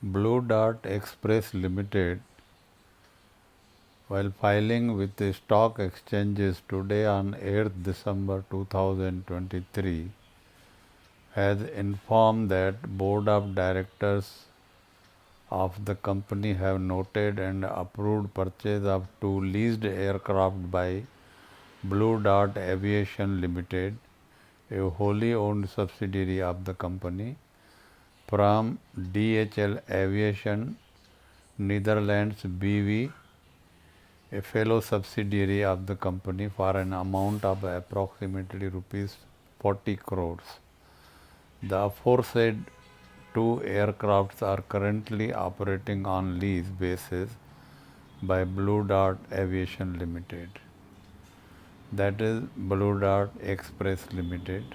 Blue Dart Express Ltd, while filing with the stock exchanges today on 8th December 2023, has informed that Board of Directors of the company have noted and approved purchase of 2 leased aircraft by Blue Dart Aviation Ltd, a wholly owned subsidiary of the company, from DHL Aviation Netherlands BV, a fellow subsidiary of the company, for an amount of approximately rupees 40 crores. The aforesaid 2 aircrafts are currently operating on lease basis by Blue Dart Aviation Ltd, that is Blue Dart Express Ltd.